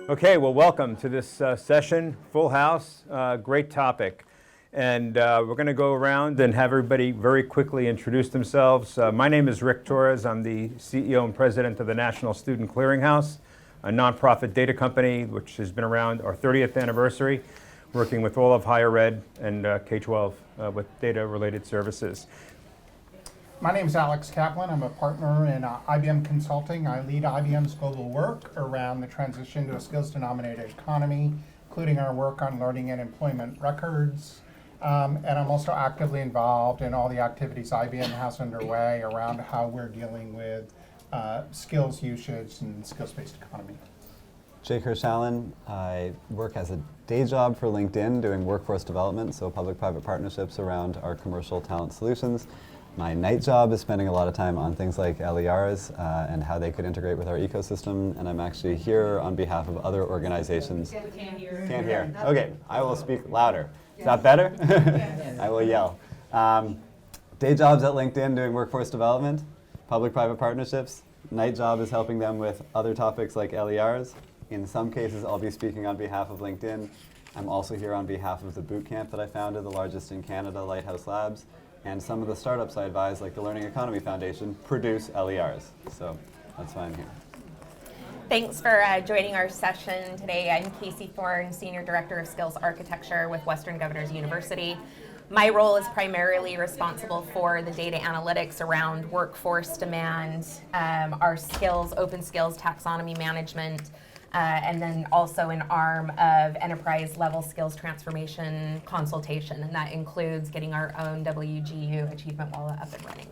Okay, well, welcome to this session. Full house, great topic. And we're going to go around and have everybody very quickly introduce themselves. My name is Rick Torres. I'm the CEO and president of the National Student Clearinghouse, a nonprofit data company which has been around our 30th anniversary, working with all of higher ed and K-12 with data-related services. My name is Alex Kaplan. I'm a partner in IBM Consulting. I lead IBM's global work around the transition to a skills-denominated economy, including our work on learning and employment records. And I'm also actively involved in all the activities IBM has underway around how we're dealing with skills usage and skills-based economy. Jake Hirsch-Allen. I work as a day job for LinkedIn doing workforce development, so public-private partnerships around our commercial talent solutions. My night job is spending a lot of time on things like LERs and how they could integrate with our ecosystem, and I'm actually here on behalf of other organizations. Can't hear. Can't hear. Okay, I will speak louder. Is that better? I will yell. Day jobs at LinkedIn doing workforce development, public-private partnerships. Night job is helping them with other topics like LERs. In some cases, I'll be speaking on behalf of LinkedIn. I'm also here on behalf of the boot camp that I founded, the largest in Canada, Lighthouse Labs. And some of the startups I advise, like the Learning Economy Foundation, produce LERs. So that's why I'm here. Thanks for joining our session today. I'm Casey Thorne, Senior Director of Skills Architecture with Western Governors University. My role is primarily responsible for the data analytics around workforce demand, our skills, open skills taxonomy management, and then also an arm of enterprise-level skills transformation consultation, and that includes getting our own WGU Achievement Wallet up and running.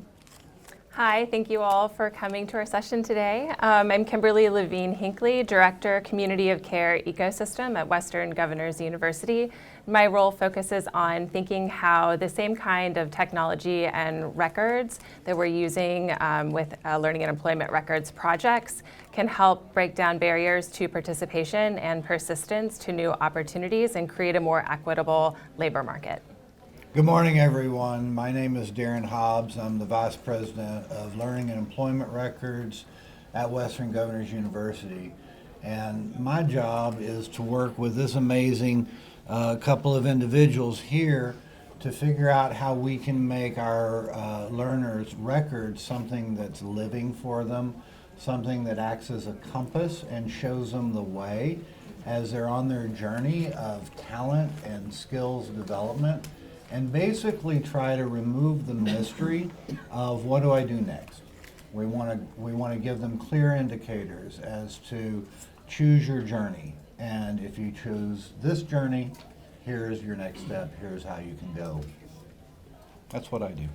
Hi, thank you all for coming to our session today. I'm Kimberly Levine-Hinckley, Director, Community of Care Ecosystem at Western Governors University. My role focuses on thinking how the same kind of technology and records that we're using with learning and employment records projects can help break down barriers to participation and persistence to new opportunities and create a more equitable labor market. Good morning, everyone. My name is Darren Hobbs. I'm the Vice President of Learning and Employment Records at Western Governors University. And my job is to work with this amazing couple of individuals here to figure out how we can make our learners' records something that's living for them, something that acts as a compass and shows them the way as they're on their journey of talent and skills development, and basically try to remove the mystery of what do I do next. We want to give them clear indicators as to choose your journey, and if you choose this journey, here's your next step, here's how you can go. That's what I do.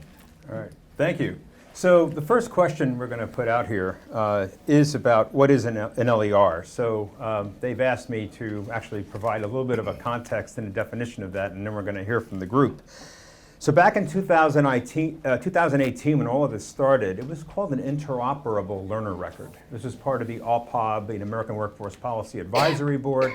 All right, thank you. So the first question we're going to put out here is about what is an LER. So they've asked me to actually provide a little bit of a context and a definition of that, and then we're going to hear from the group. So back in 2018, when all of this started, it was called an interoperable learner record. This was part of the ALPOB, the American Workforce Policy Advisory Board.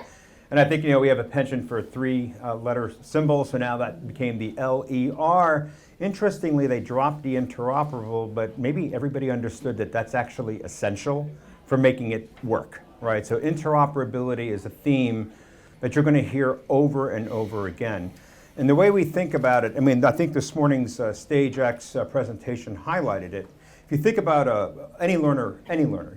And I think, we have a penchant for three-letter symbols, so now that became the LER. Interestingly, they dropped the interoperable, but maybe everybody understood that that's actually essential for making it work, right? So interoperability is a theme that you're going to hear over and over again. And the way we think about it, I think this morning's StageX presentation highlighted it. If you think about any learner,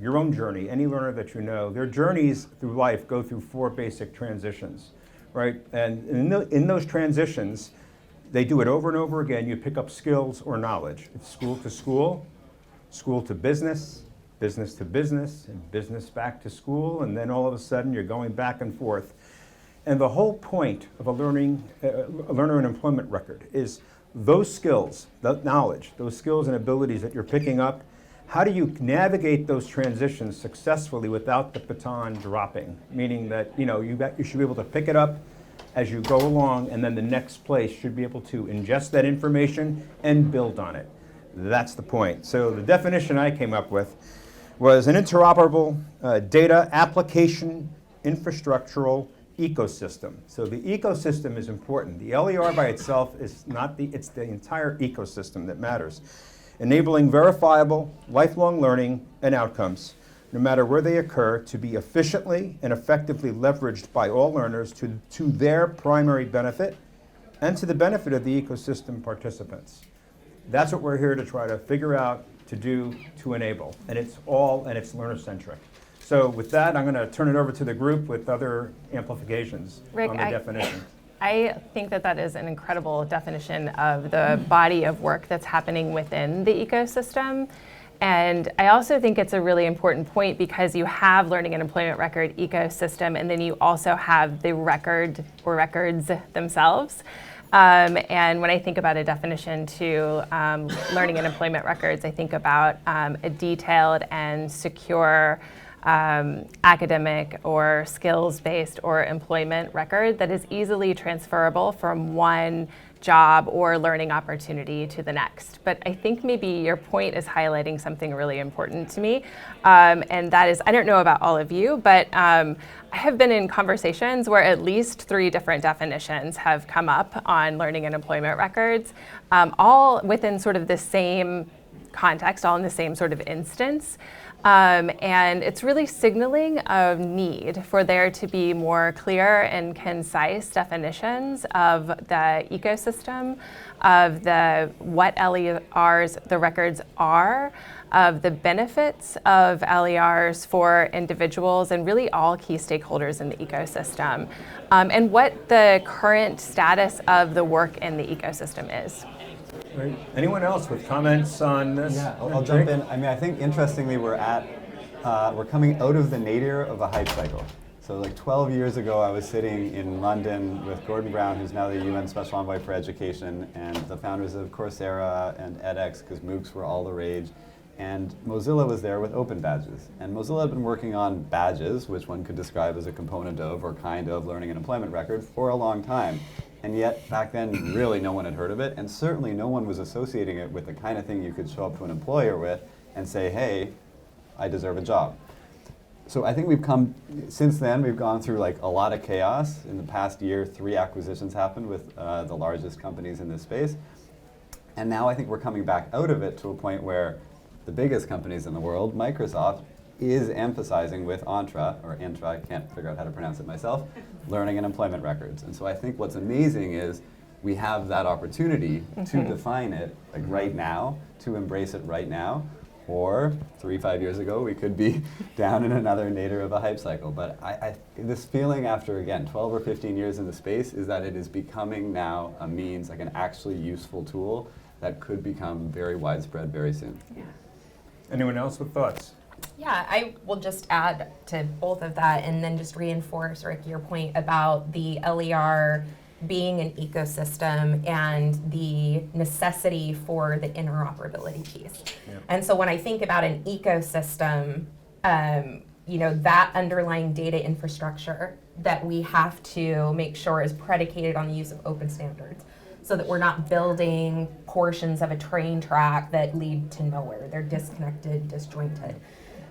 your own journey, any learner that you know, their journeys through life go through four basic transitions, right? And in those transitions, they do it over and over again. You pick up skills or knowledge. It's school to school, school to business, business to business, and business back to school, and then all of a sudden you're going back and forth. And the whole point of a learner and employment record is those skills, that knowledge, those skills and abilities that you're picking up, how do you navigate those transitions successfully without the baton dropping? Meaning that you should be able to pick it up as you go along, and then the next place should be able to ingest that information and build on it. That's the point. So the definition I came up with was an interoperable data application infrastructural ecosystem. So the ecosystem is important. The LER by itself is not it's the entire ecosystem that matters. Enabling verifiable, lifelong learning and outcomes no matter where they occur, to be efficiently and effectively leveraged by all learners to their primary benefit and to the benefit of the ecosystem participants. That's what we're here to try to figure out, to do, to enable, and it's learner-centric. So with that, I'm going to turn it over to the group with other amplifications Rick, on the definition. I think that that is an incredible definition of the body of work that's happening within the ecosystem. And I also think it's a really important point because you have learning and employment record ecosystem, and then you also have the record or records themselves. And when I think about a definition to learning and employment records, I think about a detailed and secure academic or skills-based or employment record that is easily transferable from one job or learning opportunity to the next. But I think maybe your point is highlighting something really important to me, and that is, I don't know about all of you, but I have been in conversations where at least 3 different definitions have come up on learning and employment records, all within sort of the same context, all in the same sort of instance. And it's really signaling a need for there to be more clear and concise definitions of the ecosystem, of what LERs the records are, of the benefits of LERs for individuals and really all key stakeholders in the ecosystem, and what the current status of the work in the ecosystem is. Great. Anyone else with comments on this? Yeah, I'll jump in. I mean, I think interestingly we're coming out of the nadir of a hype cycle. So like 12 years ago, I was sitting in London with Gordon Brown, who's now the UN Special Envoy for Education, and the founders of Coursera and edX, because MOOCs were all the rage. And Mozilla was there with open badges. And Mozilla had been working on badges, which one could describe as a component of or kind of learning and employment record, for a long time. And yet, back then, really no one had heard of it, and certainly no one was associating it with the kind of thing you could show up to an employer with and say, hey, I deserve a job. So I think since then, we've gone through like a lot of chaos. In the past year, 3 acquisitions happened with the largest companies in this space. And now I think we're coming back out of it to a point where the biggest companies in the world, Microsoft, is emphasizing with Intra, I can't figure out how to pronounce it myself, learning and employment records. And so I think what's amazing is we have that opportunity to define it like right now, to embrace it right now, or 3-5 years ago we could be down in another nadir of a hype cycle. But this feeling after, again, 12 or 15 years in the space is that it is becoming now a means, like an actually useful tool that could become very widespread very soon. Yeah. Anyone else with thoughts? Yeah, I will just add to both of that and then just reinforce, Rick, your point about the LER being an ecosystem and the necessity for the interoperability piece. Yeah. And so when I think about an ecosystem, that underlying data infrastructure that we have to make sure is predicated on the use of open standards, so that we're not building portions of a train track that lead to nowhere. They're disconnected, disjointed.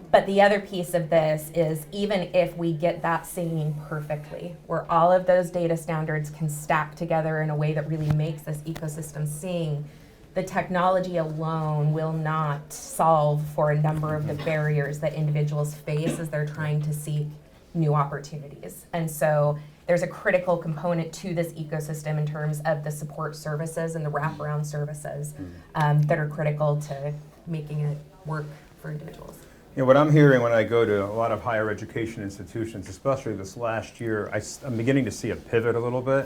But the other piece of this is, even if we get that singing perfectly, where all of those data standards can stack together in a way that really makes this ecosystem sing, the technology alone will not solve for a number of the barriers that individuals face as they're trying to seek new opportunities. And so there's a critical component to this ecosystem in terms of the support services and the wraparound services that are critical to making it work for individuals. What I'm hearing when I go to a lot of higher education institutions, especially this last year, I'm beginning to see a pivot a little bit.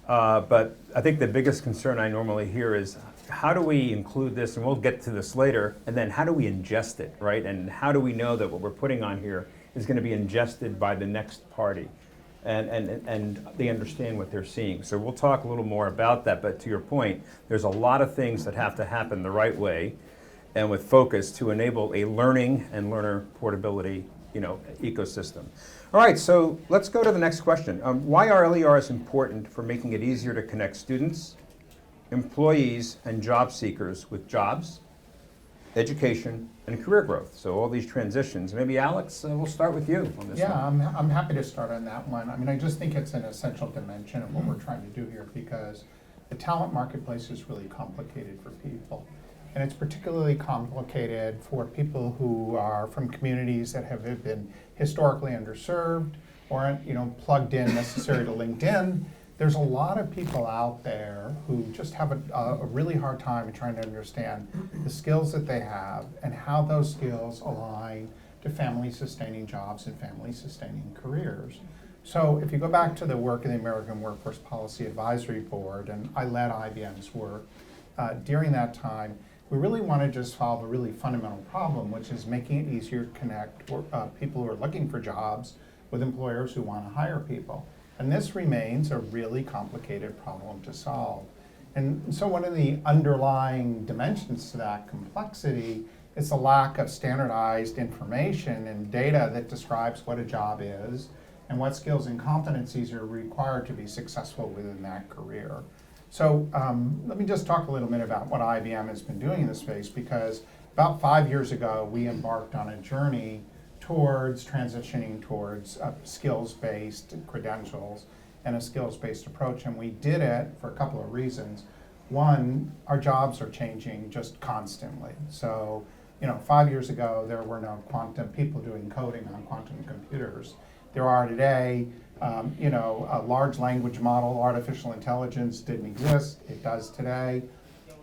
But I think the biggest concern I normally hear is, how do we include this, and we'll get to this later, and then how do we ingest it, right? And how do we know that what we're putting on here is going to be ingested by the next party? And they understand what they're seeing. So we'll talk a little more about that, but to your point, there's a lot of things that have to happen the right way and with focus to enable a learning and learner portability ecosystem. All right, so let's go to the next question. Why are LERs important for making it easier to connect students, employees, and job seekers with jobs, education, and career growth? So all these transitions. Maybe Alex, we'll start with you on this one. Yeah, I'm happy to start on that one. I mean, I just think it's an essential dimension of what we're trying to do here, because the talent marketplace is really complicated for people. And it's particularly complicated for people who are from communities that have been historically underserved or aren't, plugged in necessary to LinkedIn. There's a lot of people out there who just have a really hard time in trying to understand the skills that they have and how those skills align to family-sustaining jobs and family-sustaining careers. So if you go back to the work of the American Workforce Policy Advisory Board, and I led IBM's work during that time, we really wanted to solve a really fundamental problem, which is making it easier to connect people who are looking for jobs with employers who want to hire people. And this remains a really complicated problem to solve. And so one of the underlying dimensions to that complexity is the lack of standardized information and data that describes what a job is and what skills and competencies are required to be successful within that career. So let me just talk a little bit about what IBM has been doing in this space, because about 5 years ago, we embarked on a journey towards transitioning towards skills-based credentials and a skills-based approach, and we did it for a couple of reasons. One, our jobs are changing just constantly. So, 5 years ago, there were no quantum people doing coding on quantum computers. There are today. A large language model, artificial intelligence didn't exist. It does today.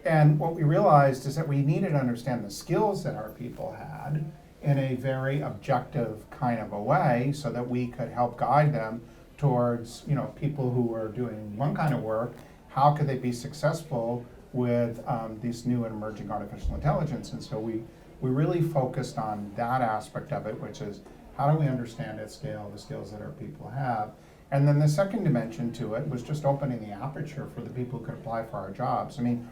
And what we realized is that we needed to understand the skills that our people had in a very objective kind of a way so that we could help guide them towards, people who are doing one kind of work. How could they be successful with these new and emerging artificial intelligence? And so we really focused on that aspect of it, which is how do we understand at scale the skills that our people have? And then the second dimension to it was just opening the aperture for the people who could apply for our jobs. I mean,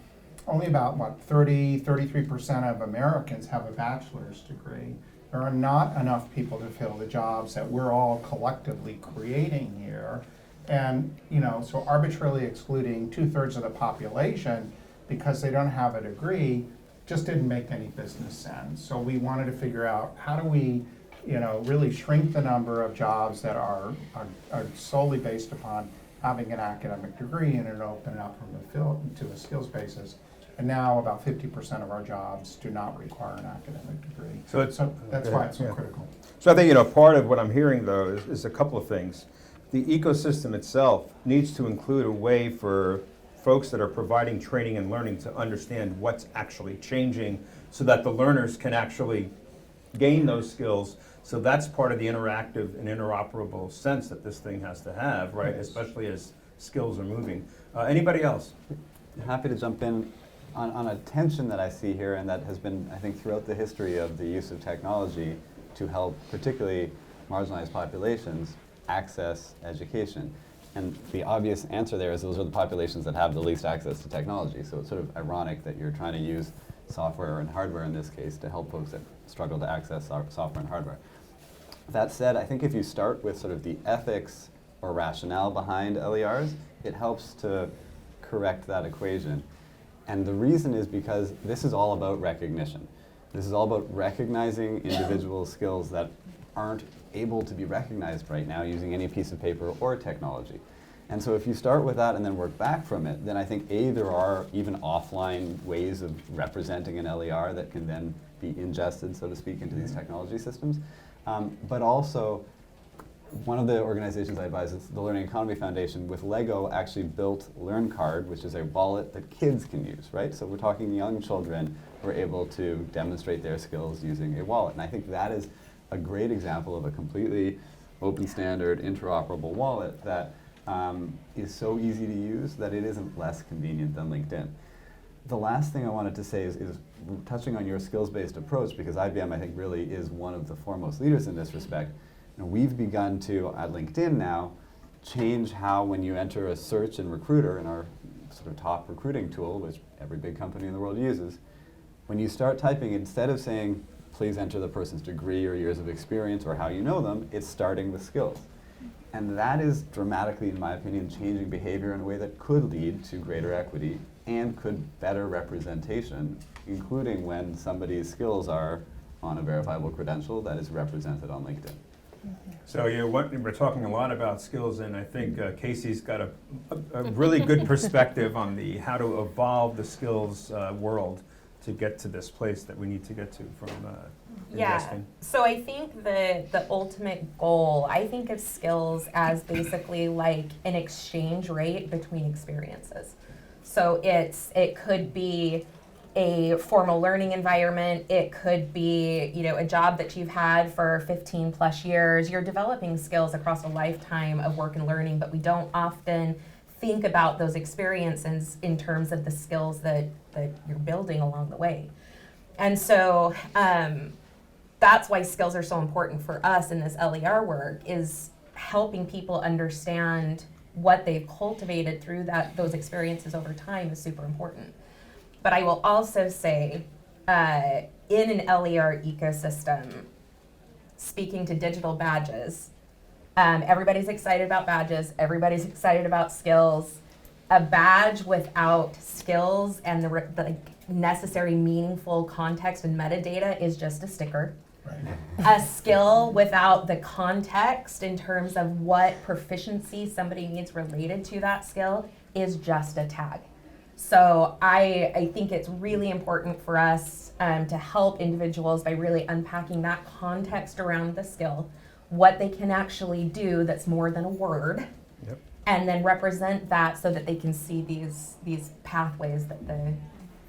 only about 33% of Americans have a bachelor's degree. There are not enough people to fill the jobs that we're all collectively creating here. And, so arbitrarily excluding 2/3 of the population because they don't have a degree just didn't make any business sense. So we wanted to figure out how do we really shrink the number of jobs that are solely based upon having an academic degree and open it up to a skills basis. And now about 50% of our jobs do not require an academic degree. So that's why it's so critical. So I think, part of what I'm hearing, though, is a couple of things. The ecosystem itself needs to include a way for folks that are providing training and learning to understand what's actually changing so that the learners can actually gain those skills. So that's part of the interactive and interoperable sense that this thing has to have, right? Yes. Especially as skills are moving. Anybody else? Happy to jump in on a tension that I see here, and that has been, I think, throughout the history of the use of technology to help particularly marginalized populations access education. And the obvious answer there is those are the populations that have the least access to technology. So it's sort of ironic that you're trying to use software and hardware in this case to help folks that struggle to access software and hardware. That said, I think if you start with sort of the ethics or rationale behind LERs, it helps to correct that equation. And the reason is because this is all about recognition. This is all about recognizing individual skills that aren't able to be recognized right now using any piece of paper or technology. And so if you start with that and then work back from it, then I think there are even offline ways of representing an LER that can then be ingested, so to speak, into these technology systems. But also, one of the organizations I advise is the Learning Economy Foundation with Lego actually built LearnCard, which is a wallet that kids can use, right? So we're talking young children who are able to demonstrate their skills using a wallet. And I think that is a great example of a completely open standard, interoperable wallet that is so easy to use that it isn't less convenient than LinkedIn. The last thing I wanted to say is touching on your skills-based approach, because IBM, I think, really is one of the foremost leaders in this respect. We've begun to, at LinkedIn now, change how when you enter a search in Recruiter, in our sort of top recruiting tool, which every big company in the world uses, when you start typing, instead of saying, please enter the person's degree or years of experience or how you know them, it's starting with skills. And that is dramatically, in my opinion, changing behavior in a way that could lead to greater equity and could better representation, including when somebody's skills are on a verifiable credential that is represented on LinkedIn. So we're talking a lot about skills, and I think Casey's got a really good perspective on how to evolve the skills world to get to this place that we need to get to from Yeah. investing? So I think the ultimate goal, I think of skills as basically like an exchange rate between experiences. So it could be a formal learning environment. It could be, a job that you've had for 15 plus years. You're developing skills across a lifetime of work and learning, but we don't often think about those experiences in terms of the skills that you're building along the way. And so that's why skills are so important for us in this LER work, is helping people understand what they've cultivated through those experiences over time is super important. But I will also say, in an LER ecosystem, speaking to digital badges, everybody's excited about badges, everybody's excited about skills. A badge without skills and the necessary meaningful context and metadata is just a sticker. Right. A skill without the context in terms of what proficiency somebody needs related to that skill is just a tag. So I think it's really important for us to help individuals by really unpacking that context around the skill, what they can actually do that's more than a word, yep, and then represent that so that they can see these pathways that the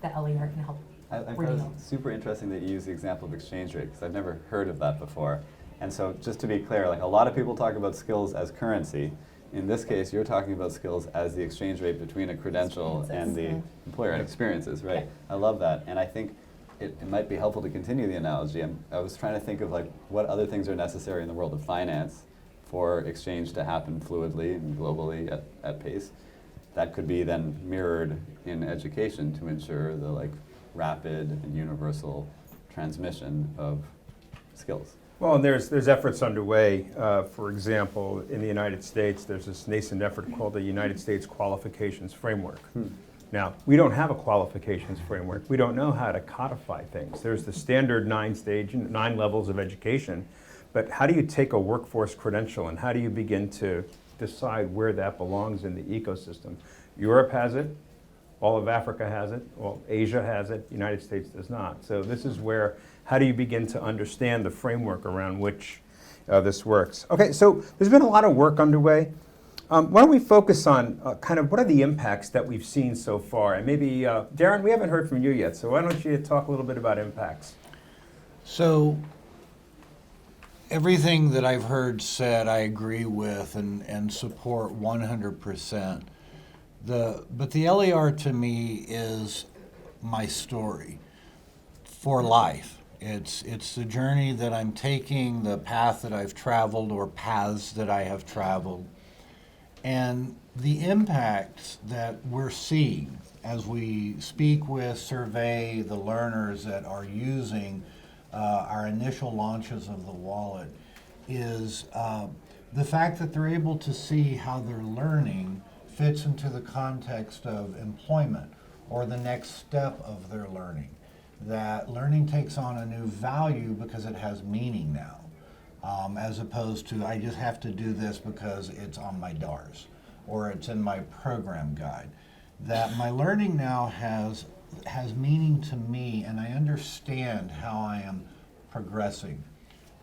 LER can help. I thought it was super interesting that you use the example of exchange rate, because I've never heard of that before. And so just to be clear, like a lot of people talk about skills as currency. In this case, you're talking about skills as the exchange rate between a credential and the employer, and experiences, right? Yeah. I love that. And I think it might be helpful to continue the analogy. I was trying to think of like what other things are necessary in the world of finance for exchange to happen fluidly and globally at pace. That could be then mirrored in education to ensure the like rapid and universal transmission of skills. Well, and there's efforts underway. For example, in the United States, there's this nascent effort called the United States Qualifications Framework. Now, we don't have a qualifications framework. We don't know how to codify things. There's the standard 9 levels of education, but how do you take a workforce credential and how do you begin to decide where that belongs in the ecosystem? Europe has it. All of Africa has it. Well, Asia has it. The United States does not. So this is where, how do you begin to understand the framework around which this works? Okay, so there's been a lot of work underway. Why don't we focus on kind of what are the impacts that we've seen so far? And maybe, Darren, we haven't heard from you yet, so why don't you talk a little bit about impacts? So everything that I've heard said I agree with and support 100%. But the LER to me is my story for life. It's the journey that I'm taking, the path that I've traveled or paths that I have traveled. And the impacts that we're seeing as we speak with, survey the learners that are using our initial launches of the wallet is the fact that they're able to see how their learning fits into the context of employment or the next step of their learning. That learning takes on a new value because it has meaning now, as opposed to I just have to do this because it's on my DARS or it's in my program guide. That my learning now has meaning to me and I understand how I am progressing.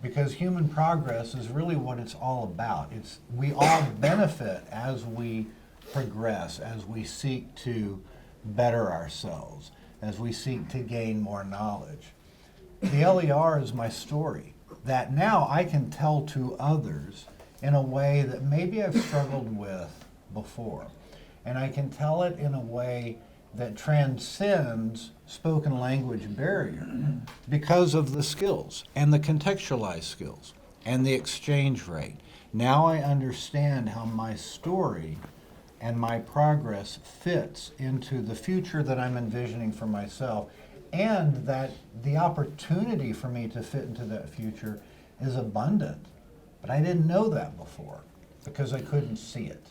Because human progress is really what it's all about. We all benefit as we progress, as we seek to better ourselves, as we seek to gain more knowledge. The LER is my story that now I can tell to others in a way that maybe I've struggled with before. And I can tell it in a way that transcends spoken language barrier because of the skills and the contextualized skills and the exchange rate. Now I understand how my story and my progress fits into the future that I'm envisioning for myself, and that the opportunity for me to fit into that future is abundant. But I didn't know that before because I couldn't see it.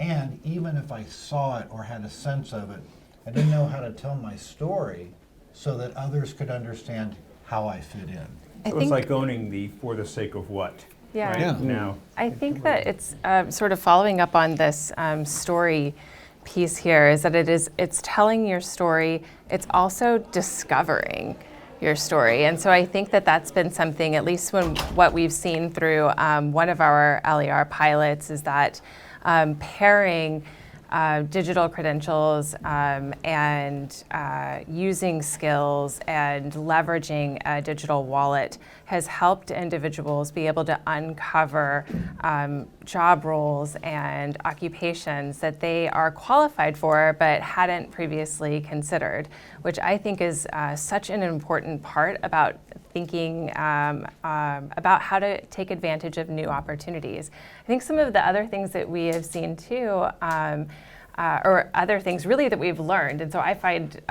And even if I saw it or had a sense of it, I didn't know how to tell my story so that others could understand how I fit in. So it's like owning the for the sake of what. Yeah. Right? Yeah. Now, I think that it's sort of following up on this story piece here is that it's telling your story. It's also discovering your story. And so I think that that's been something, at least what we've seen through one of our LER pilots, is that pairing digital credentials and using skills and leveraging a digital wallet has helped individuals be able to uncover job roles and occupations that they are qualified for but hadn't previously considered, which I think is such an important part about thinking about how to take advantage of new opportunities. I think some of the other things that we have seen too, or other things really that we've learned, and so I find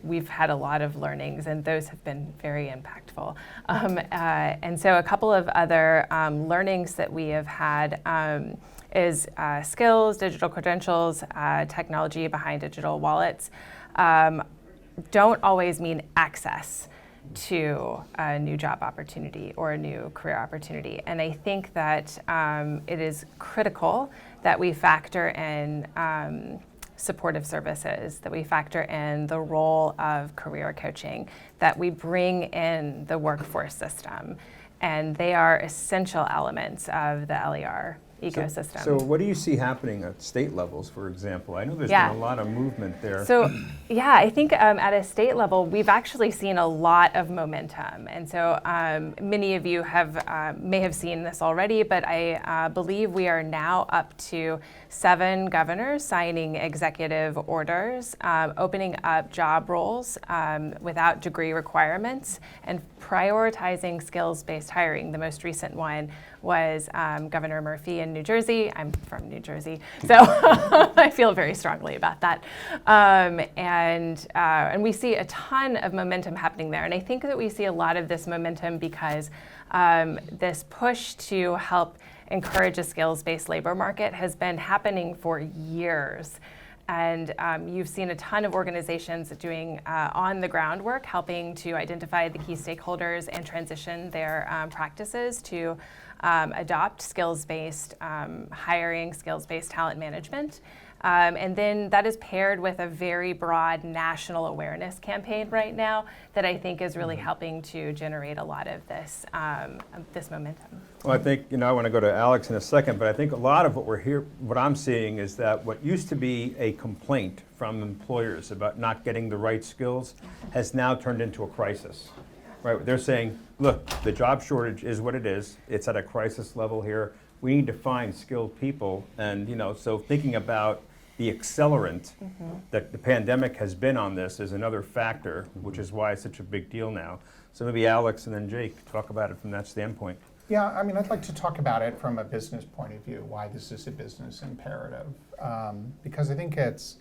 we've had a lot of learnings and those have been very impactful. And so a couple of other learnings that we have had is skills, digital credentials, technology behind digital wallets don't always mean access to a new job opportunity or a new career opportunity. And I think that it is critical that we factor in supportive services, that we factor in the role of career coaching, that we bring in the workforce system. And they are essential elements of the LER ecosystem. So what do you see happening at state levels, for example? I know there's Yeah. been a lot of movement there. So, yeah, I think at a state level, we've actually seen a lot of momentum. And so many of you may have seen this already, but I believe we are now up to 7 governors signing executive orders, opening up job roles without degree requirements, and prioritizing skills-based hiring. The most recent one was Governor Murphy in New Jersey. I'm from New Jersey, so I feel very strongly about that. And we see a ton of momentum happening there. And I think that we see a lot of this momentum because this push to help encourage a skills-based labor market has been happening for years. And you've seen a ton of organizations doing on-the-ground work, helping to identify the key stakeholders and transition their practices to adopt skills-based hiring, skills-based talent management. And then that is paired with a very broad national awareness campaign right now that I think is really helping to generate a lot of this momentum. Well, I think, I want to go to Alex in a second, but I think a lot of what I'm seeing is that what used to be a complaint from employers about not getting the right skills has now turned into a crisis. Right? They're saying, look, the job shortage is what it is. It's at a crisis level here. We need to find skilled people. And, so thinking about the accelerant that the pandemic has been on this is another factor, which is why it's such a big deal now. So maybe Alex and then Jake talk about it from that standpoint. Yeah, I mean, I'd like to talk about it from a business point of view, why this is a business imperative, because I think it's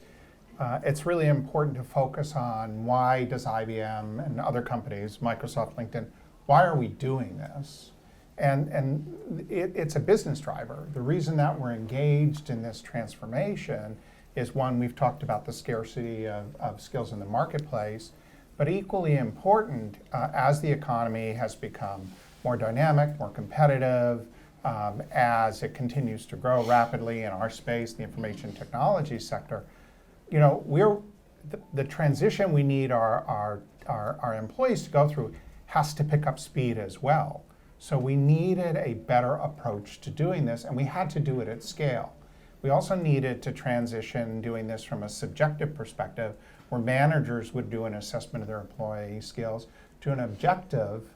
really important to focus on why does IBM and other companies, Microsoft, LinkedIn, why are we doing this? And it's a business driver. The reason that we're engaged in this transformation is, one, we've talked about the scarcity of skills in the marketplace, but equally important, as the economy has become more dynamic, more competitive, as it continues to grow rapidly in our space, the information technology sector, the transition we need our employees to go through has to pick up speed as well. So we needed a better approach to doing this, and we had to do it at scale. We also needed to transition doing this from a subjective perspective, where managers would do an assessment of their employee skills, to an objective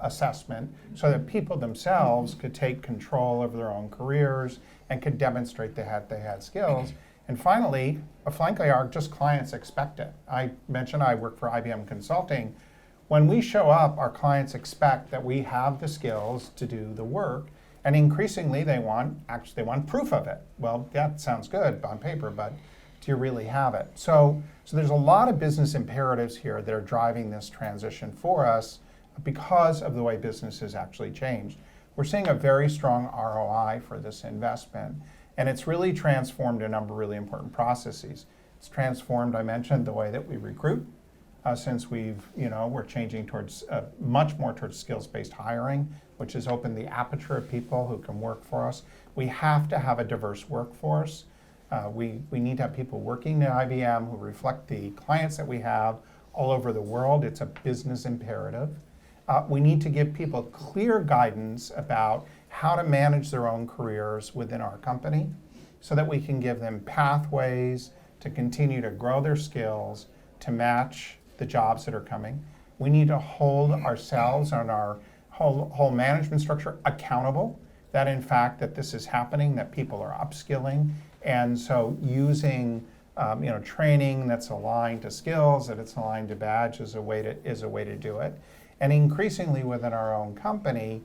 assessment, so that people themselves could take control over their own careers and could demonstrate they had skills. And finally, frankly, our just clients expect it. I mentioned I work for IBM Consulting. When we show up, our clients expect that we have the skills to do the work, and increasingly they want proof of it. Well, that sounds good on paper, but do you really have it? So there's a lot of business imperatives here that are driving this transition for us because of the way business has actually changed. We're seeing a very strong ROI for this investment, and it's really transformed a number of really important processes. It's transformed, I mentioned, the way that we recruit. Since we're changing towards much more towards skills-based hiring, which has opened the aperture of people who can work for us. We have to have a diverse workforce. We need to have people working at IBM who reflect the clients that we have all over the world. It's a business imperative. We need to give people clear guidance about how to manage their own careers within our company so that we can give them pathways to continue to grow their skills, to match the jobs that are coming. We need to hold ourselves and our whole management structure accountable that in fact that this is happening, that people are upskilling. And so using training that's aligned to skills, that it's aligned to badge is a way to do it. And increasingly within our own company,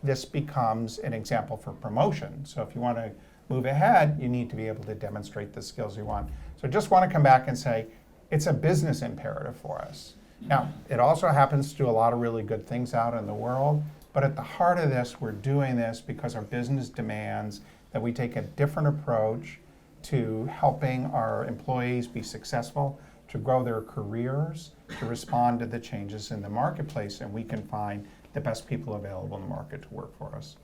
this becomes an example for promotion. So if you want to move ahead, you need to be able to demonstrate the skills you want. So I just want to come back and say, it's a business imperative for us. Now, it also happens to do a lot of really good things out in the world, but at the heart of this, we're doing this because our business demands that we take a different approach to helping our employees be successful, to grow their careers, to respond to the changes in the marketplace, and we can find the best people available in the market to work for us.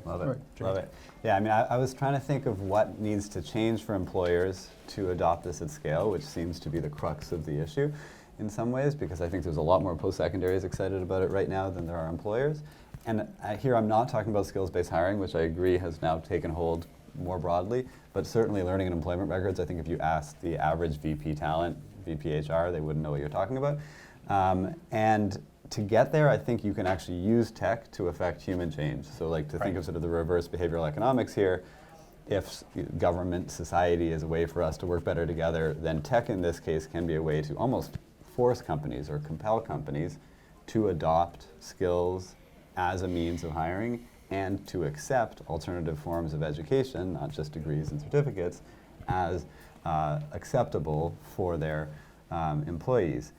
Love Right, it. Jay. Love it. Yeah, I mean, I was trying to think of what needs to change for employers to adopt this at scale, which seems to be the crux of the issue in some ways, because I think there's a lot more post-secondaries excited about it right now than there are employers. And here I'm not talking about skills-based hiring, which I agree has now taken hold more broadly, but certainly learning and employment records. I think if you asked the average VP talent, VP HR, they wouldn't know what you're talking about. And to get there, I think you can actually use tech to affect human change. So like to think of sort of the reverse behavioral economics here, if government, society is a way for us to work better together, then tech in this case can be a way to almost force companies or compel companies to adopt skills as a means of hiring and to accept alternative forms of education, not just degrees and certificates, as acceptable for their employees.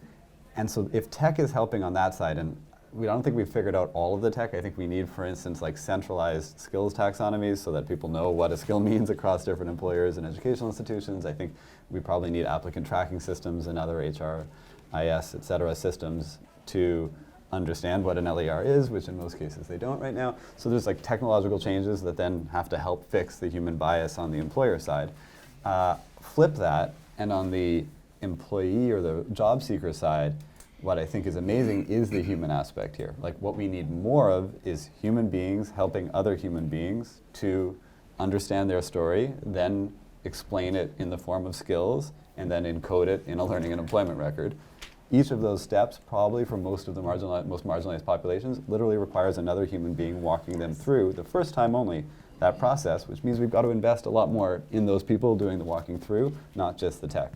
And so if tech is helping on that side, and I don't think we've figured out all of the tech. I think we need, for instance, like centralized skills taxonomies so that people know what a skill means across different employers and educational institutions. I think we probably need applicant tracking systems and other HRIS, et cetera, systems to understand what an LER is, which in most cases they don't right now. So there's like technological changes that then have to help fix the human bias on the employer side. Flip that, and on the employee or the job seeker side, what I think is amazing is the human aspect here. Like what we need more of is human beings helping other human beings to understand their story, then explain it in the form of skills, and then encode it in a learning and employment record. Each of those steps, probably for most of the most marginalized populations, literally requires another human being walking them through, the first time only, that process, which means we've got to invest a lot more in those people doing the walking through, not just the tech.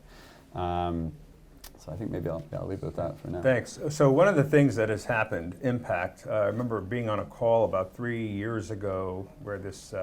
So I think maybe I'll leave it with that for now. Thanks. So one of the things that has happened, impact, I remember being on a call about 3 years ago where this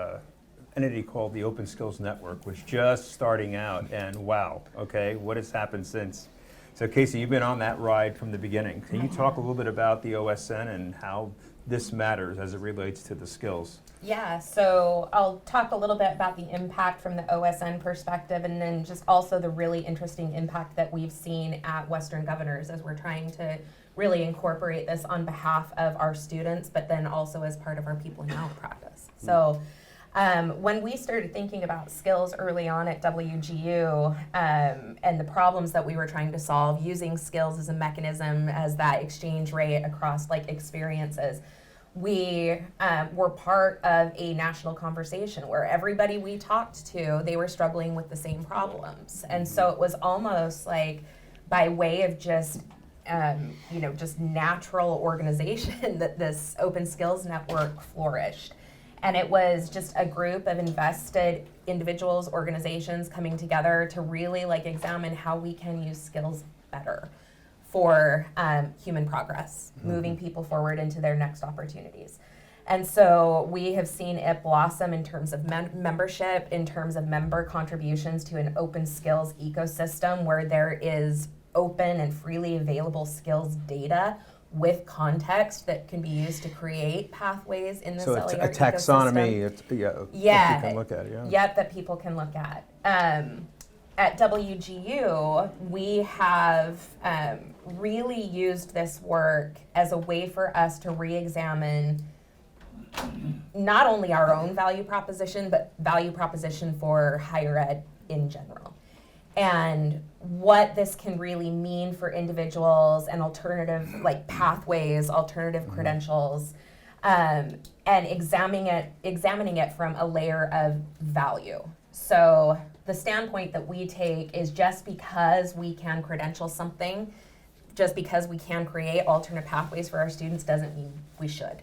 entity called the Open Skills Network was just starting out, and wow, okay, what has happened since? So Casey, you've been on that ride from the beginning. Can you talk a little bit about the OSN and how this matters as it relates to the skills? Yeah, so I'll talk a little bit about the impact from the OSN perspective, and then just also the really interesting impact that we've seen at Western Governors as we're trying to really incorporate this on behalf of our students, but then also as part of our people now practice. So when we started thinking about skills early on at WGU and the problems that we were trying to solve using skills as a mechanism, as that exchange rate across like experiences, we were part of a national conversation where everybody we talked to, they were struggling with the same problems. And so it was almost like by way of just just natural organization that this Open Skills Network flourished. And it was just a group of invested individuals, organizations coming together to really like examine how we can use skills better for human progress, moving people forward into their next opportunities. And so we have seen it blossom in terms of membership, in terms of member contributions to an open skills ecosystem where there is open and freely available skills data with context that can be used to create pathways in this So LER a taxonomy, ecosystem. that you can look at, yeah. Yep, that people can look at. At WGU, we have really used this work as a way for us to re-examine not only our own value proposition, but value proposition for higher ed in general. And what this can really mean for individuals and alternative like pathways, alternative credentials, and examining it from a layer of value. So the standpoint that we take is just because we can credential something, just because we can create alternate pathways for our students doesn't mean we should.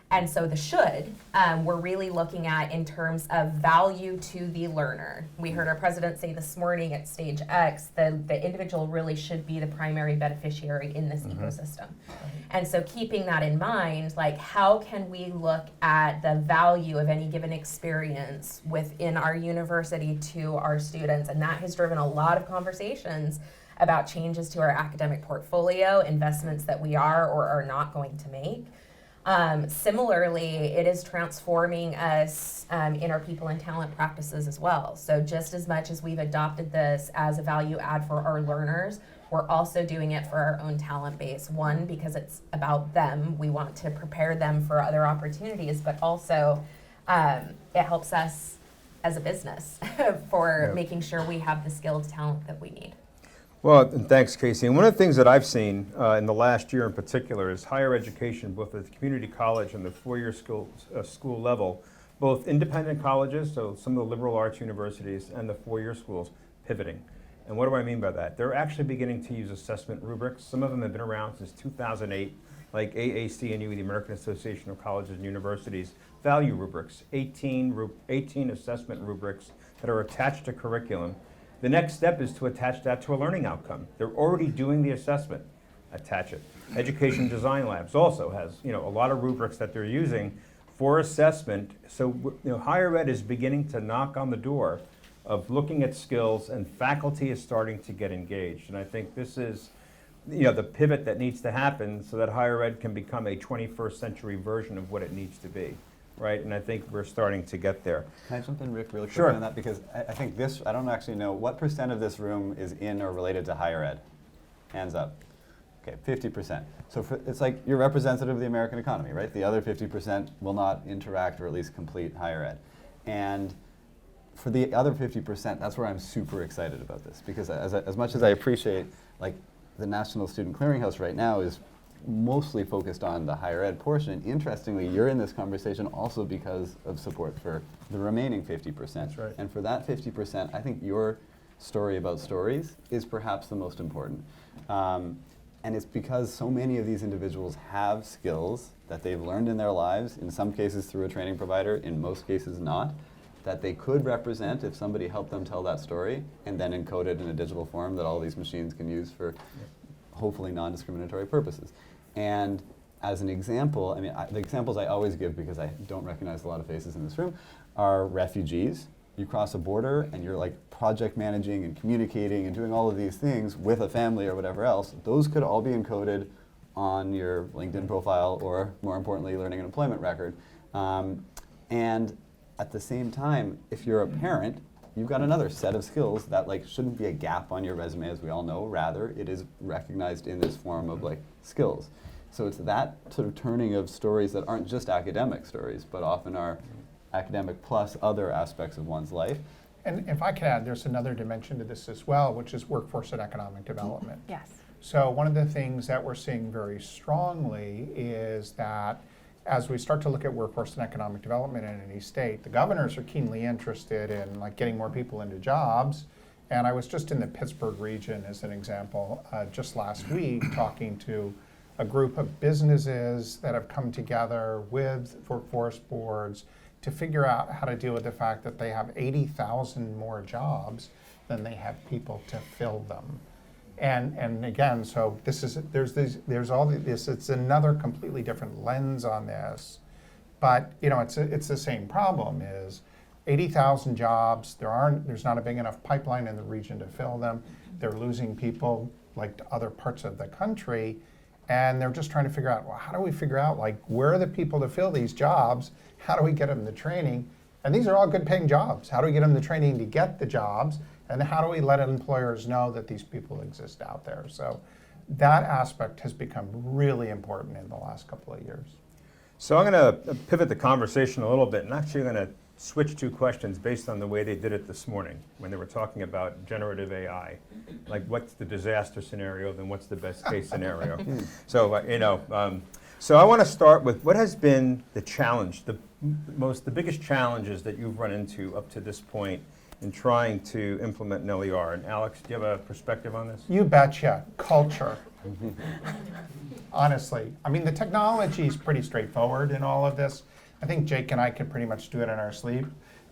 And so the should, we're really looking at in terms of value to the learner. We heard our president say this morning at Stage X, the individual really should be the primary beneficiary in this ecosystem. And so keeping that in mind, like how can we look at the value of any given experience within our university to our students? And that has driven a lot of conversations about changes to our academic portfolio, investments that we are or are not going to make. Similarly, it is transforming us in our people and talent practices as well. So just as much as we've adopted this as a value add for our learners, we're also doing it for our own talent base. One, because it's about them. We want to prepare them for other opportunities, but also it helps us as a business for making sure we have the skilled talent that we need. Well, and thanks, Casey. And one of the things that I've seen in the last year in particular is higher education, both at the community college and the four-year school level, both independent colleges, so some of the liberal arts universities, and the four-year schools pivoting. And what do I mean by that? They're actually beginning to use assessment rubrics. Some of them have been around since 2008, like AAC&U, the American Association of Colleges and Universities, value rubrics, 18 assessment rubrics that are attached to curriculum. The next step is to attach that to a learning outcome. They're already doing the assessment. Attach it. Education Design Labs also has, a lot of rubrics that they're using for assessment. So, higher ed is beginning to knock on the door of looking at skills, and faculty is starting to get engaged. And I think this is, the pivot that needs to happen so that higher ed can become a 21st century version of what it needs to be. Right, and I think we're starting to get there. Can I jump in, Rick, really quickly Sure. on that? Because I think this, I don't actually know, what % of this room is in or related to higher ed? Hands up. Okay, 50%. So it's like you're representative of the American economy, right? The other 50% will not interact or at least complete higher ed. And for the other 50%, that's where I'm super excited about this. Because as much as I appreciate, like, the National Student Clearinghouse right now is mostly focused on the higher ed portion. Interestingly, you're in this conversation also because of support for the remaining 50%. That's right. And for that 50%, I think your story about stories is perhaps the most important. And it's because so many of these individuals have skills that they've learned in their lives, in some cases through a training provider, in most cases not, that they could represent if somebody helped them tell that story and then encode it in a digital form that all these machines can use for hopefully non-discriminatory purposes. And as an example, the examples I always give, because I don't recognize a lot of faces in this room, are refugees. You cross a border and you're like project managing and communicating and doing all of these things with a family or whatever else. Those could all be encoded on your LinkedIn profile or, more importantly, learning and employment record. And at the same time, if you're a parent, you've got another set of skills that shouldn't be a gap on your resume, as we all know. Rather, it is recognized in this form of skills. So it's that sort of turning of stories that aren't just academic stories, but often are academic plus other aspects of one's life. And if I could add, there's another dimension to this as well, which is workforce and economic development. Yes. So one of the things that we're seeing very strongly is that as we start to look at workforce and economic development in any state, the governors are keenly interested in getting more people into jobs. And I was just in the Pittsburgh region as an example, just last week talking to a group of businesses that have come together with workforce boards to figure out how to deal with the fact that they have 80,000 more jobs than they have people to fill them. And again, so there's all this. It's another completely different lens on this, but it's the same problem. Is 80,000 jobs? There's not a big enough pipeline in the region to fill them. They're losing people to other parts of the country, and they're just trying to figure out, well, how do we figure out where are the people to fill these jobs? How do we get them the training? And these are all good paying jobs. How do we get them the training to get the jobs? And how do we let employers know that these people exist out there? So that aspect has become really important in the last couple of years. So I'm going to pivot the conversation a little bit, and actually going to switch two questions based on the way they did it this morning when they were talking about generative AI. Like, what's the disaster scenario, then what's the best case scenario? So, so I want to start with what has been the challenge, the biggest challenges that you've run into up to this point in trying to implement an LER. And Alex, do you have a perspective on this? You betcha. Culture. Honestly. I mean, the technology is pretty straightforward in all of this. I think Jake and I could pretty much do it in our sleep.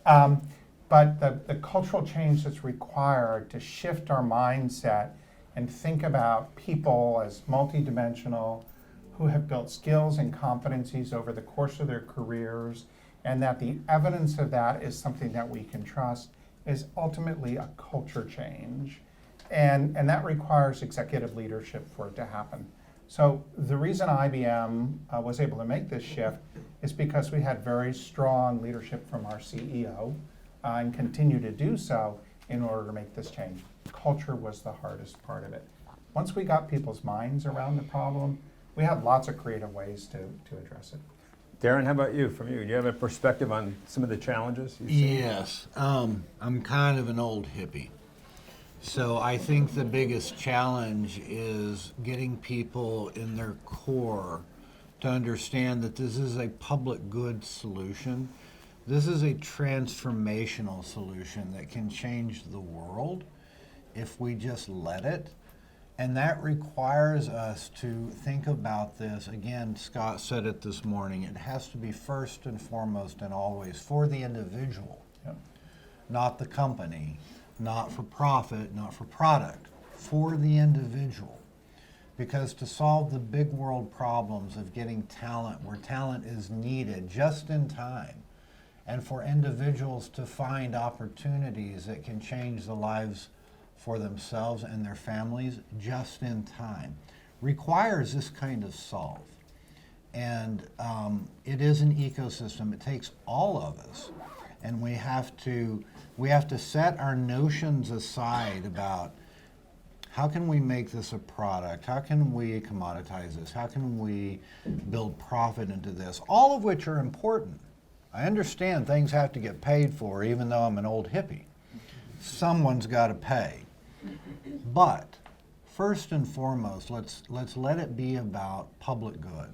But the cultural change that's required to shift our mindset and think about people as multidimensional, who have built skills and competencies over the course of their careers, and that the evidence of that is something that we can trust, is ultimately a culture change. And that requires executive leadership for it to happen. So the reason IBM was able to make this shift is because we had very strong leadership from our CEO and continue to do so in order to make this change. Culture was the hardest part of it. Once we got people's minds around the problem, we had lots of creative ways to address it. Darren, how about you? From you, do you have a perspective on some of the challenges you've seen? Yes, I'm kind of an old hippie. So I think the biggest challenge is getting people in their core to understand that this is a public good solution. This is a transformational solution that can change the world if we just let it. And that requires us to think about this. Again, Scott said it this morning. It has to be first and foremost and always for the individual, not the company, not for profit, not for product, for the individual. Because to solve the big world problems of getting talent where talent is needed just in time, and for individuals to find opportunities that can change the lives for themselves and their families just in time, requires this kind of solve. And it is an ecosystem. It takes all of us. And we have to set our notions aside about how can we make this a product? How can we commoditize this? How can we build profit into this? All of which are important. I understand things have to get paid for, even though I'm an old hippie. Someone's got to pay. But first and foremost, let's let it be about public good.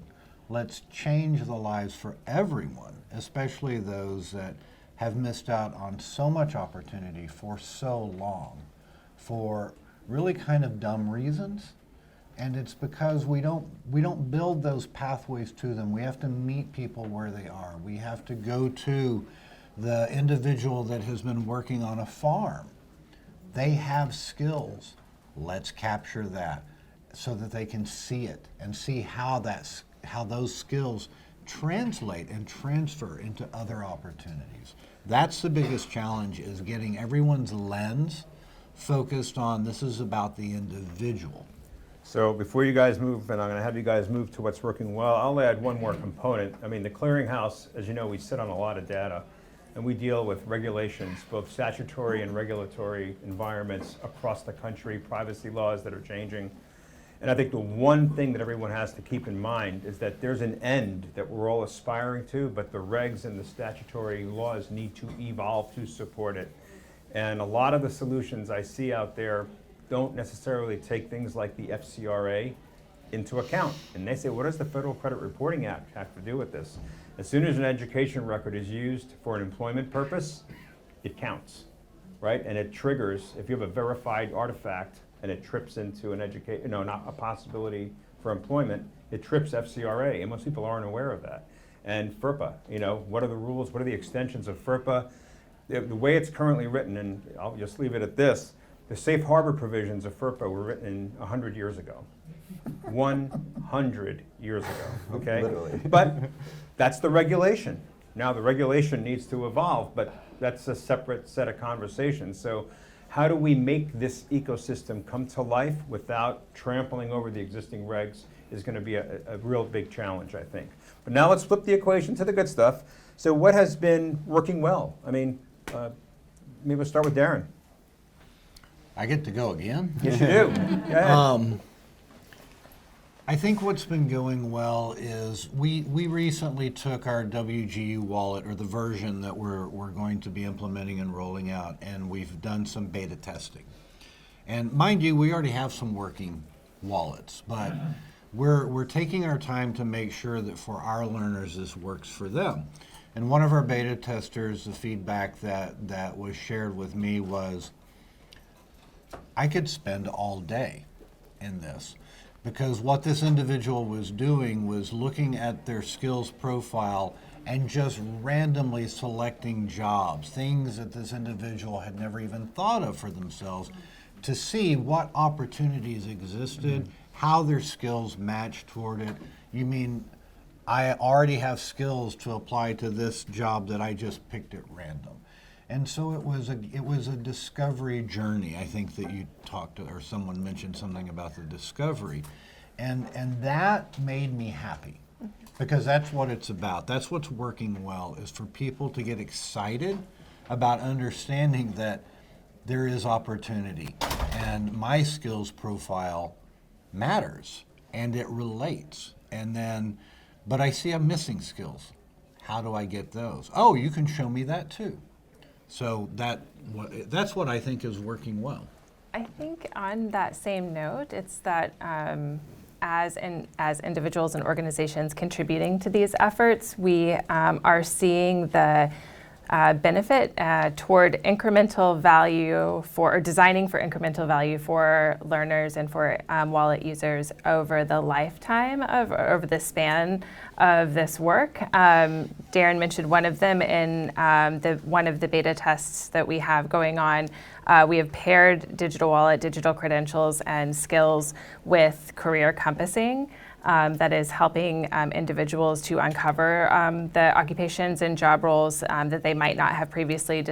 Let's change the lives for everyone, especially those that have missed out on so much opportunity for so long, for really kind of dumb reasons. And it's because we don't build those pathways to them. We have to meet people where they are. We have to go to the individual that has been working on a farm. They have skills. Let's capture that so that they can see it and see how those skills translate and transfer into other opportunities. That's the biggest challenge, is getting everyone's lens focused on this is about the individual. So before you guys move, and I'm going to have you guys move to what's working well, I'll add one more component. I mean, the clearinghouse, as you know, we sit on a lot of data, and we deal with regulations, both statutory and regulatory environments across the country, privacy laws that are changing. And I think the one thing that everyone has to keep in mind is that there's an end that we're all aspiring to, but the regs and the statutory laws need to evolve to support it. And a lot of the solutions I see out there don't necessarily take things like the FCRA into account. And they say, what does the Federal Credit Reporting Act have to do with this? As soon as an education record is used for an employment purpose, it counts, right? And it triggers, if you have a verified artifact and it trips into an not a possibility for employment, it trips FCRA, and most people aren't aware of that. And FERPA, what are the rules? What are the extensions of FERPA? The way it's currently written, and I'll just leave it at this, the safe harbor provisions of FERPA were written 100 years ago. 100 years ago, okay? Literally. But that's the regulation. Now the regulation needs to evolve, but that's a separate set of conversations. So how do we make this ecosystem come to life without trampling over the existing regs is going to be a real big challenge, I think. But now let's flip the equation to the good stuff. So what has been working well? I mean, maybe we'll start with Darren. I get to go again? Yes, you do. Go ahead. I think what's been going well is we recently took our WGU wallet, or the version that we're going to be implementing and rolling out, and we've done some beta testing. And mind you, we already have some working wallets, but we're taking our time to make sure that for our learners this works for them. And one of our beta testers, the feedback that was shared with me was, I could spend all day in this, because what this individual was doing was looking at their skills profile and just randomly selecting jobs, things that this individual had never even thought of for themselves, to see what opportunities existed, how their skills matched toward it. You mean, I already have skills to apply to this job that I just picked at random. And so it was a discovery journey. I think that you talked to, or someone mentioned something about the discovery. And that made me happy, because that's what it's about. That's what's working well, is for people to get excited about understanding that there is opportunity and my skills profile matters and it relates. And then, but I see I'm missing skills. How do I get those? Oh, you can show me that too. So that's what I think is working well. I think on that same note, it's that as individuals and organizations contributing to these efforts, we are seeing the benefit toward incremental value or designing for incremental value for learners and for wallet users over the lifetime over the span of this work. Darren mentioned one of them in one of the beta tests that we have going on. We have paired digital wallet, digital credentials, and skills with career compassing. That is helping individuals to uncover the occupations and job roles that they might not have previously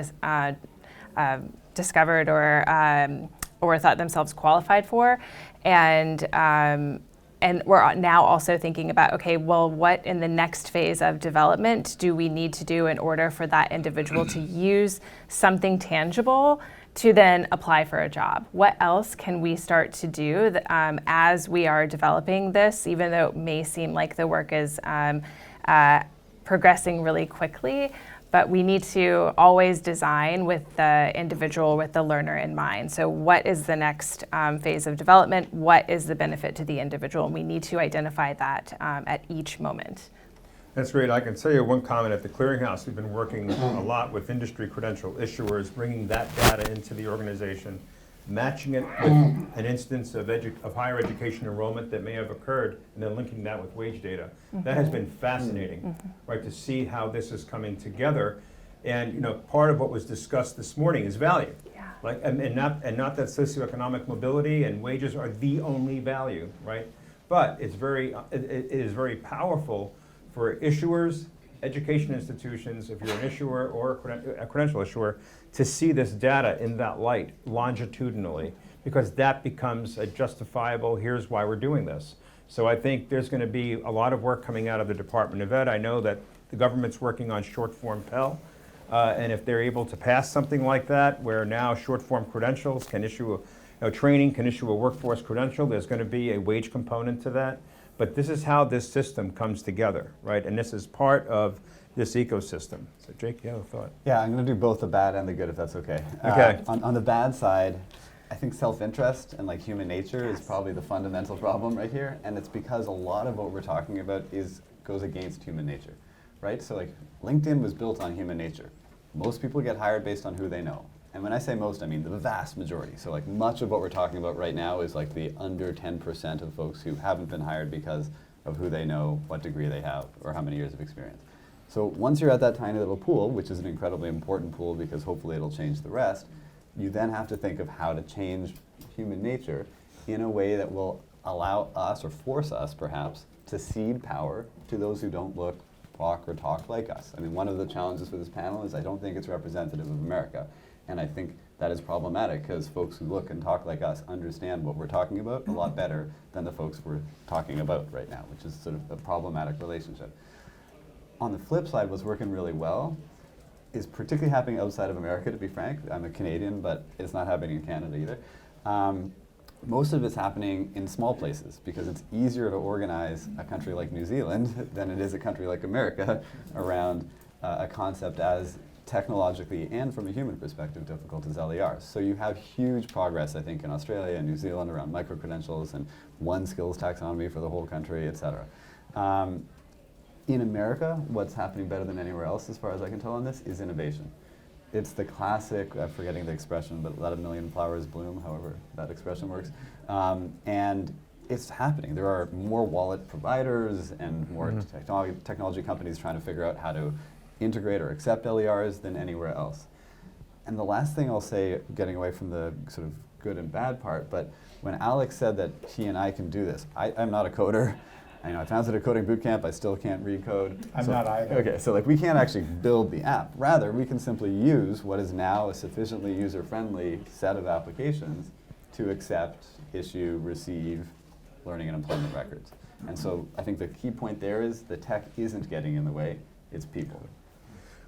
discovered or thought themselves qualified for. And we're now also thinking about, okay, well, what in the next phase of development do we need to do in order for that individual to use something tangible to then apply for a job? What else can we start to do as we are developing this, even though it may seem like the work is progressing really quickly? But we need to always design with the individual, with the learner in mind. So what is the next phase of development? What is the benefit to the individual? And we need to identify that at each moment. That's great. I can tell you one comment at the Clearinghouse. We've been working a lot with industry credential issuers, bringing that data into the organization, matching it with an instance of higher education enrollment that may have occurred, and then linking that with wage data. That has been fascinating, right, to see how this is coming together. And part of what was discussed this morning is value. Yeah. Like, and not that socioeconomic mobility and wages are the only value, right? But it's it is very powerful for issuers, education institutions, if you're an issuer or a credential issuer, to see this data in that light longitudinally, because that becomes a justifiable, here's why we're doing this. So I think there's going to be a lot of work coming out of the Department of Ed. I know that the government's working on short form Pell, and if they're able to pass something like that, where now short form credentials can issue training, can issue a workforce credential, there's going to be a wage component to that. But this is how this system comes together, right? And this is part of this ecosystem. So Jake, you have a thought? Yeah, I'm going to do both the bad and the good, if that's okay. Okay. On the bad side, I think self-interest and human nature is probably the fundamental problem right here, and it's because a lot of what we're talking about goes against human nature, right? So LinkedIn was built on human nature. Most people get hired based on who they know. And when I say most, I mean the vast majority. So much of what we're talking about right now is the under 10% of folks who haven't been hired because of who they know, what degree they have, or how many years of experience. So once you're at that tiny little pool, which is an incredibly important pool because hopefully it'll change the rest, you then have to think of how to change human nature in a way that will allow us, or force us perhaps, to cede power to those who don't look, walk, or talk like us. I mean, one of the challenges for this panel is I don't think it's representative of America. And I think that is problematic because folks who look and talk like us understand what we're talking about a lot better than the folks we're talking about right now, which is sort of a problematic relationship. On the flip side, what's working really well is particularly happening outside of America, to be frank. I'm a Canadian, but it's not happening in Canada either. most of it's happening in small places because it's easier to organize a country like New Zealand than it is a country like America around a concept as technologically and from a human perspective difficult as LERs. So you have huge progress, I think, in Australia and New Zealand around micro-credentials and one skills taxonomy for the whole country, et cetera. In America, what's happening better than anywhere else, as far as I can tell on this, is innovation. It's the classic, I'm forgetting the expression, but let a million flowers bloom, however that expression works. And it's happening. There are more wallet providers and more technology companies trying to figure out how to integrate or accept LERs than anywhere else. And the last thing I'll say, getting away from the sort of good and bad part, but when Alex said that he and I can do this, I'm not a coder. I founded a coding boot camp. I still can't read code. I'm not either. Okay, so like we can't actually build the app. Rather, we can simply use what is now a sufficiently user-friendly set of applications to accept, issue, receive learning and employment records. And so I think the key point there is the tech isn't getting in the way, it's people.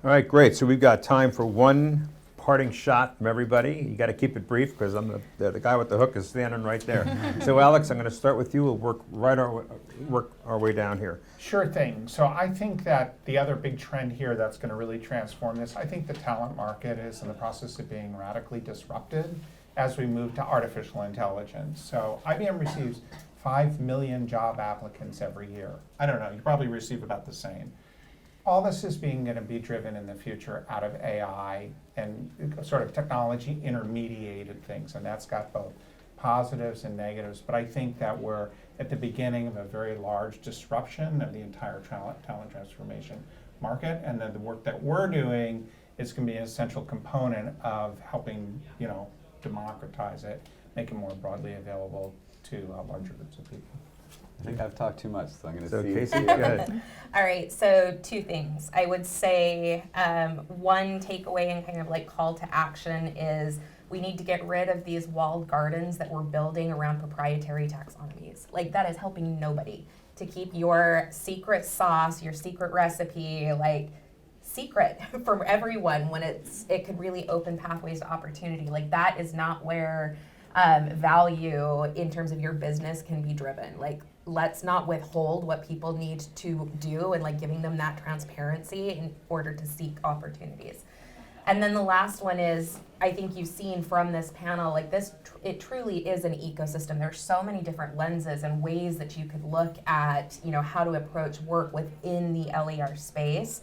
All right, great. So we've got time for one parting shot from everybody. You got to keep it brief because I'm the guy with the hook is standing right there. So Alex, I'm going to start with you. We'll work our way down here. Sure thing. So I think that the other big trend here that's going to really transform this, I think the talent market is in the process of being radically disrupted as we move to artificial intelligence. So IBM receives 5 million job applicants every year. I don't know, you probably receive about the same. All this is going to be driven in the future out of AI and sort of technology intermediated things, and that's got both positives and negatives. But I think that we're at the beginning of a very large disruption of the entire talent transformation market, and then the work that we're doing is going to be an essential component of helping, democratize it, make it more broadly available to larger groups of people. I think I've talked too much, so I'm going to So see. Casey, go ahead. All right, so 2 things. I would say one takeaway and kind of like call to action is we need to get rid of these walled gardens that we're building around proprietary taxonomies. Like that is helping nobody. To keep your secret sauce, your secret recipe, like secret from everyone when it could really open pathways to opportunity. Like that is not where value in terms of your business can be driven. Like let's not withhold what people need to do and like giving them that transparency in order to seek opportunities. And then the last one is, I think you've seen from this panel, like this, it truly is an ecosystem. There's so many different lenses and ways that you could look at, how to approach work within the LER space,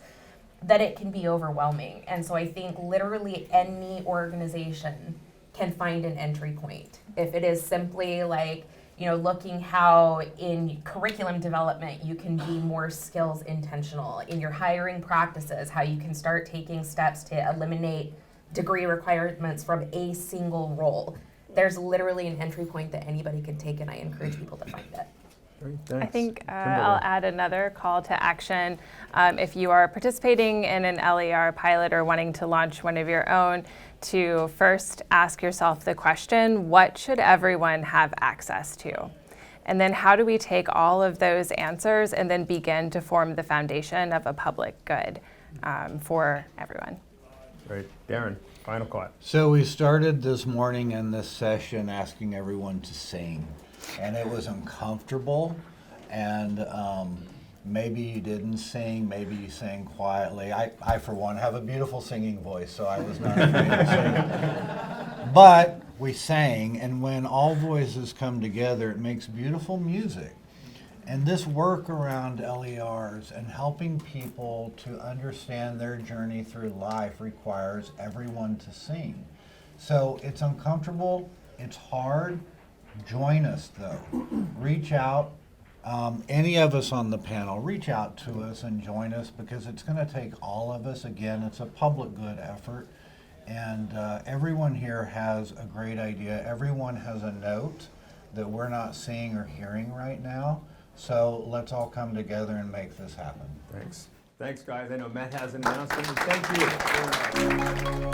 that it can be overwhelming. And so I think literally any organization can find an entry point. If it is simply like, looking how in curriculum development you can be more skills intentional, in your hiring practices, how you can start taking steps to eliminate degree requirements from a single role. There's literally an entry point that anybody can take, and I encourage people to find it. Great, thanks. I think Kimberly. I'll add another call to action. If you are participating in an LER pilot or wanting to launch one of your own, to first ask yourself the question, what should everyone have access to? And then how do we take all of those answers and then begin to form the foundation of a public good for everyone? Great. Darren, final call. So we started this morning in this session asking everyone to sing, and it was uncomfortable, and maybe you didn't sing, maybe you sang quietly. I for one, have a beautiful singing voice, so I was not afraid to sing. But we sang, and when all voices come together, it makes beautiful music. And this work around LERs and helping people to understand their journey through life requires everyone to sing. So it's uncomfortable, it's hard. Join us though. Reach out. Any of us on the panel, reach out to us and join us, because it's going to take all of us. Again, it's a public good effort. And everyone here has a great idea. Everyone has a note that we're not seeing or hearing right now. So let's all come together and make this happen. Thanks. Thanks, guys. I know Matt has an announcement. Thank you.